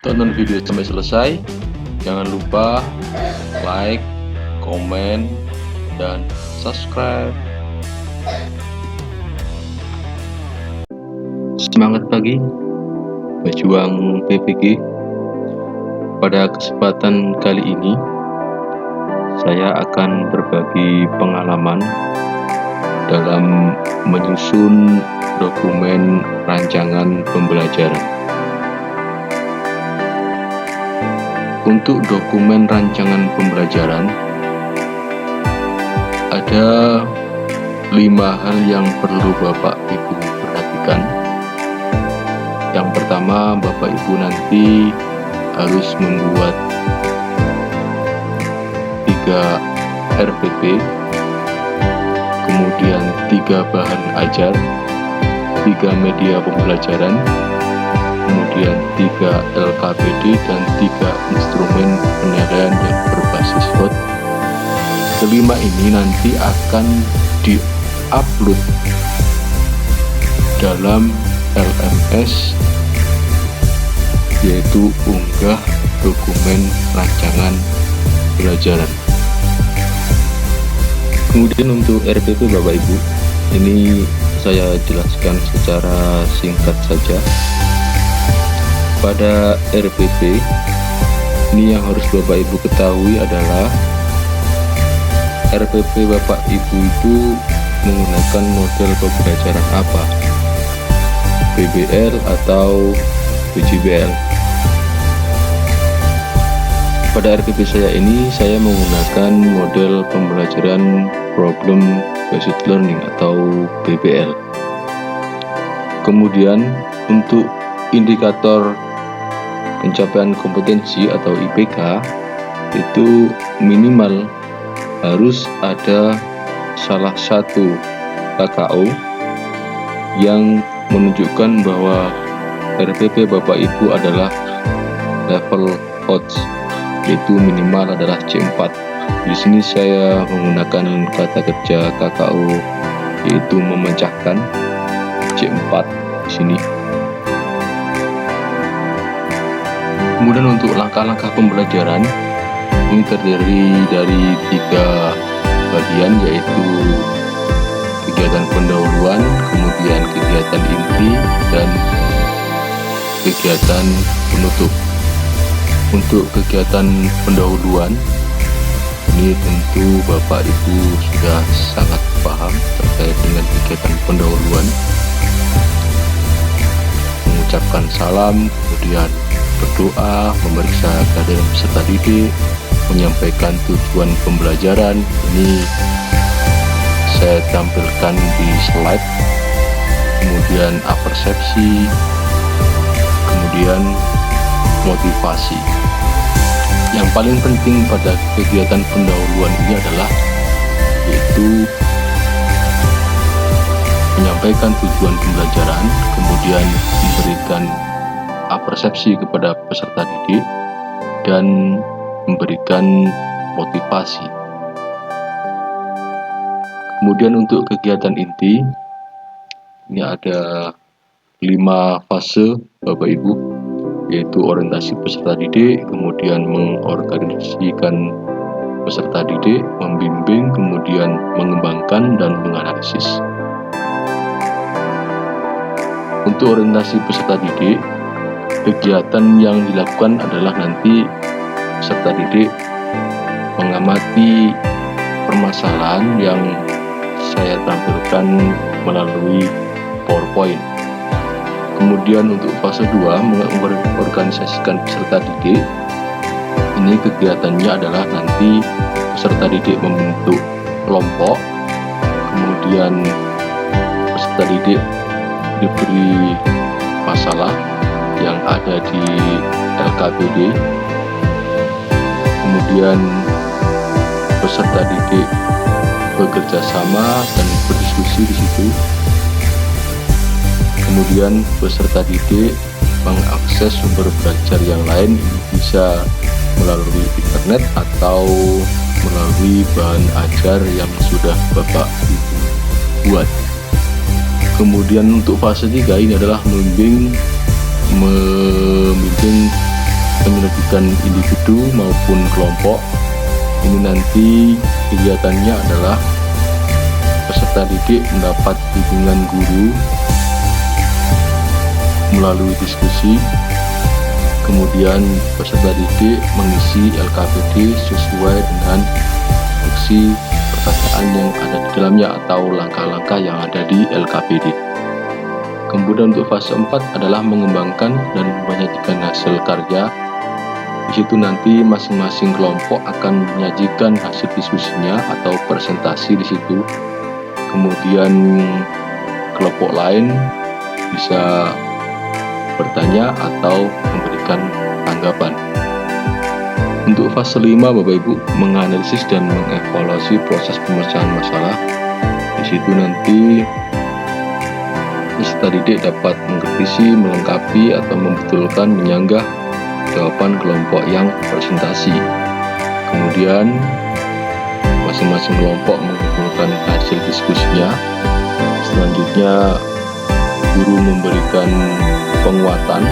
Tonton video sampai selesai. Jangan lupa like, komen, dan subscribe. Semangat pagi, pejuang PPG. Pada kesempatan kali ini, saya akan berbagi pengalaman dalam menyusun dokumen rancangan pembelajaran. Untuk dokumen rancangan pembelajaran, ada 5 hal yang perlu Bapak Ibu perhatikan. Yang pertama, Bapak Ibu nanti harus membuat 3 RPP, kemudian 3 bahan ajar, 3 media pembelajaran, kemudian 3 LKPD, dan 3 instrumen penilaian yang berbasis HOT. Kelima ini nanti akan di-upload dalam LMS, yaitu unggah dokumen rancangan pelajaran. Kemudian untuk RPP Bapak Ibu, ini saya jelaskan secara singkat saja. Pada RPP ini yang harus Bapak Ibu ketahui adalah RPP Bapak Ibu itu menggunakan model pembelajaran apa, PBL atau PJBL. Pada RPP saya ini saya menggunakan model pembelajaran Problem Based Learning atau PBL. Kemudian untuk indikator pencapaian kompetensi atau IPK itu minimal harus ada salah satu KKO yang menunjukkan bahwa RPP Bapak Ibu adalah level HOT, yaitu minimal adalah C4. Di sini saya menggunakan kata kerja KKO, yaitu memecahkan C4 di sini. Kemudian untuk langkah-langkah pembelajaran ini terdiri dari 3 bagian, yaitu kegiatan pendahuluan, kemudian kegiatan inti, dan kegiatan penutup. Untuk kegiatan pendahuluan ini tentu Bapak Ibu sudah sangat paham terkait dengan kegiatan pendahuluan, mengucapkan salam, kemudian berdoa, memeriksa kehadiran peserta didik, menyampaikan tujuan pembelajaran. Ini saya tampilkan di slide. Kemudian apersepsi, kemudian motivasi. Yang paling penting pada kegiatan pendahuluan ini adalah yaitu menyampaikan tujuan pembelajaran, kemudian memberikan apersepsi kepada peserta didik, dan memberikan motivasi. Kemudian untuk kegiatan inti ini ada 5 fase Bapak Ibu, yaitu orientasi peserta didik, kemudian mengorganisasikan peserta didik, membimbing, kemudian mengembangkan dan menganalisis. Untuk orientasi peserta didik, kegiatan yang dilakukan adalah nanti peserta didik mengamati permasalahan yang saya tampilkan melalui PowerPoint. Kemudian untuk fase 2, mengorganisasikan peserta didik. Ini kegiatannya adalah nanti peserta didik membentuk kelompok, kemudian peserta didik diberi masalah yang ada di LKPD, kemudian peserta didik bekerja sama dan berdiskusi di situ. Kemudian peserta didik mengakses sumber belajar yang lain, ini bisa melalui internet atau melalui bahan ajar yang sudah Bapak Ibu buat. Kemudian untuk fase 3 ini adalah membimbing penyelidikan individu maupun kelompok. Ini nanti kegiatannya adalah peserta didik mendapat bimbingan guru melalui diskusi, kemudian peserta didik mengisi LKPD sesuai dengan instruksi pertanyaan yang ada di dalamnya atau langkah-langkah yang ada di LKPD. Kemudian untuk fase 4 adalah mengembangkan dan menyajikan hasil karya. Di situ nanti masing-masing kelompok akan menyajikan hasil diskusinya atau presentasi di situ. Kemudian kelompok lain bisa bertanya atau memberikan tanggapan. Untuk fase 5 Bapak Ibu, menganalisis dan mengevaluasi proses pemecahan masalah. Di situ nanti peserta didik dapat mengkritisi, melengkapi atau membetulkan, menyanggah jawaban kelompok yang presentasi. Kemudian masing-masing kelompok mengumpulkan hasil diskusinya. Selanjutnya guru memberikan penguatan.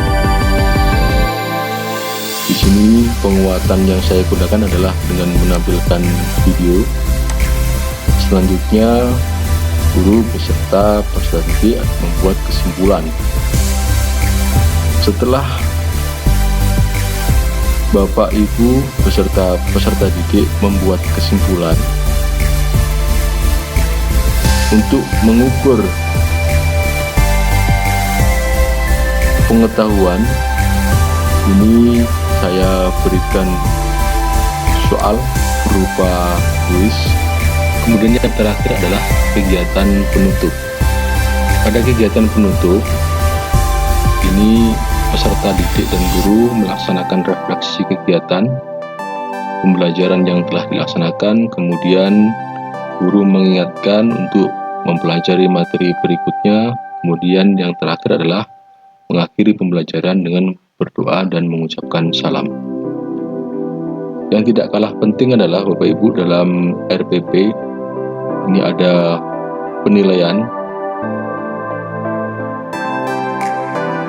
Di sini penguatan yang saya gunakan adalah dengan menampilkan video. Selanjutnya guru beserta peserta didik membuat kesimpulan. Setelah Bapak Ibu beserta peserta didik membuat kesimpulan, untuk mengukur pengetahuan ini saya berikan soal berupa kuis. Kemudian yang terakhir adalah kegiatan penutup. Pada kegiatan penutup ini peserta didik dan guru melaksanakan refleksi kegiatan pembelajaran yang telah dilaksanakan. Kemudian guru mengingatkan untuk mempelajari materi berikutnya. Kemudian yang terakhir adalah mengakhiri pembelajaran dengan berdoa dan mengucapkan salam. Yang tidak kalah penting adalah Bapak Ibu dalam RPP ini ada penilaian.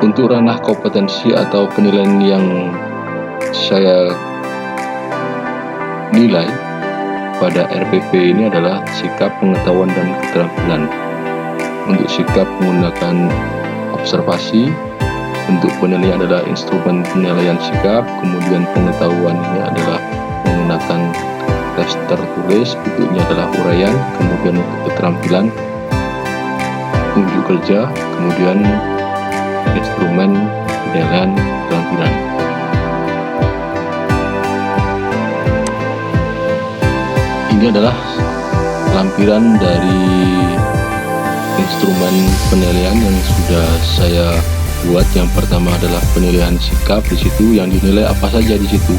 Untuk ranah kompetensi atau penilaian yang saya nilai pada RPP ini adalah sikap, pengetahuan, dan keterampilan. Untuk sikap menggunakan observasi, untuk penilaian adalah instrumen penilaian sikap, kemudian pengetahuan ini adalah menggunakan tes tertulis, bentuknya adalah uraian, kemudian untuk keterampilan unjuk kerja, kemudian instrumen penilaian keterampilan. Ini adalah lampiran dari instrumen penilaian yang sudah saya buat. Yang pertama adalah penilaian sikap. Di situ yang dinilai apa saja di situ,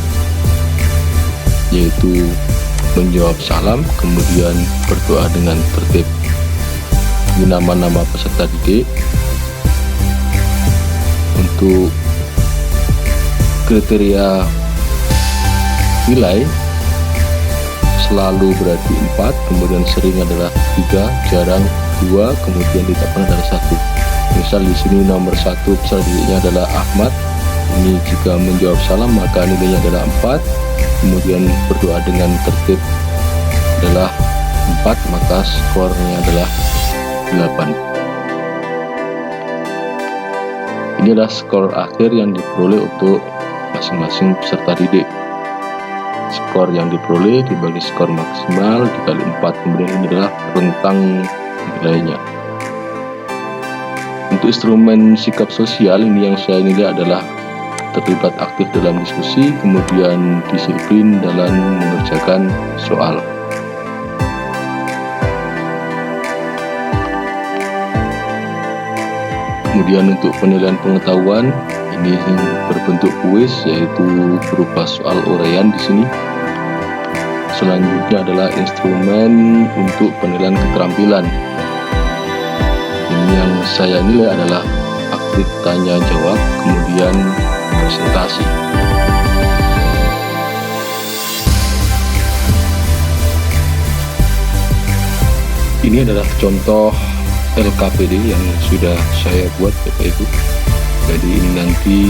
yaitu menjawab salam, kemudian berdoa dengan tertib. Ini nama-nama peserta didik. Untuk kriteria nilai selalu berarti 4, kemudian sering adalah 3, jarang 2, kemudian tidak pernah adalah 1. Misal di sini nomor 1 peserta didiknya adalah Ahmad. Ini jika menjawab salam maka nilainya adalah 4, kemudian berdoa dengan tertib adalah 4, maka skornya adalah 8. Ini adalah skor akhir yang diperoleh untuk masing-masing peserta didik. Skor yang diperoleh dibagi skor maksimal dikali 4, kemudian ini adalah rentang nilainya. Untuk instrumen sikap sosial ini yang saya nilai adalah terlibat aktif dalam diskusi, kemudian disiplin dalam mengerjakan soal. Kemudian untuk penilaian pengetahuan ini berbentuk kuis, yaitu berupa soal uraian di sini. Selanjutnya adalah instrumen untuk penilaian keterampilan. Ini yang saya nilai adalah aktif tanya jawab, kemudian presentasi. Ini adalah contoh LKPD yang sudah saya buat Bapak Ibu. Jadi ini nanti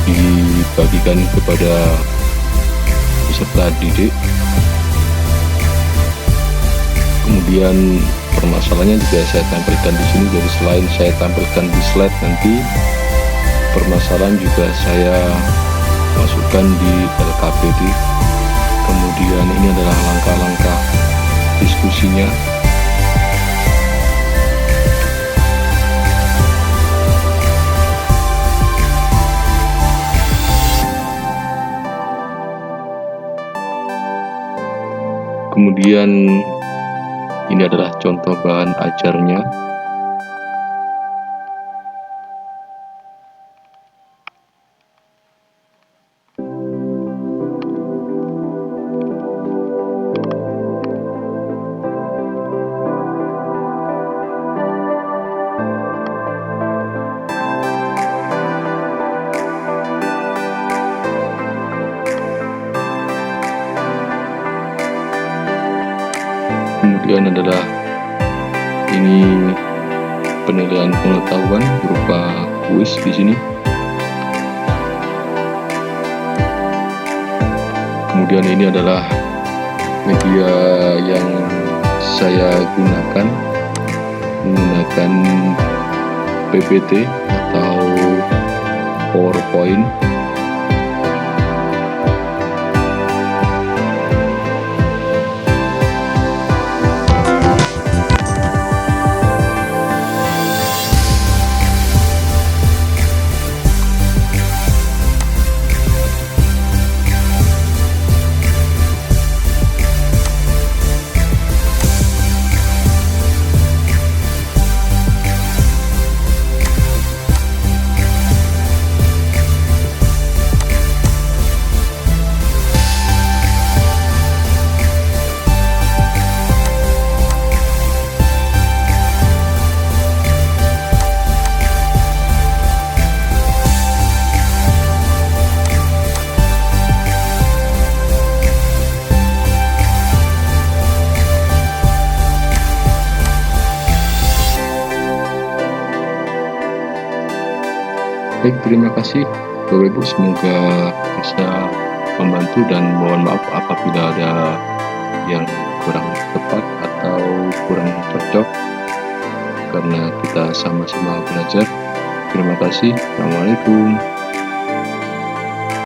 dibagikan kepada peserta didik. Kemudian permasalahannya juga saya tampilkan di sini. Jadi selain saya tampilkan di slide nanti, permasalahan juga saya masukkan di LKPD. Kemudian ini adalah langkah-langkah diskusinya. Kemudian ini adalah contoh bahan ajarnya. Kemudian adalah ini penilaian pengetahuan berupa kuis di sini. Kemudian ini adalah media yang saya gunakan, menggunakan PPT atau PowerPoint. Baik, terima kasih Bapak Ibu, semoga bisa membantu dan mohon maaf apabila ada yang kurang tepat atau kurang cocok, karena kita sama-sama belajar. Terima kasih. Assalamualaikum.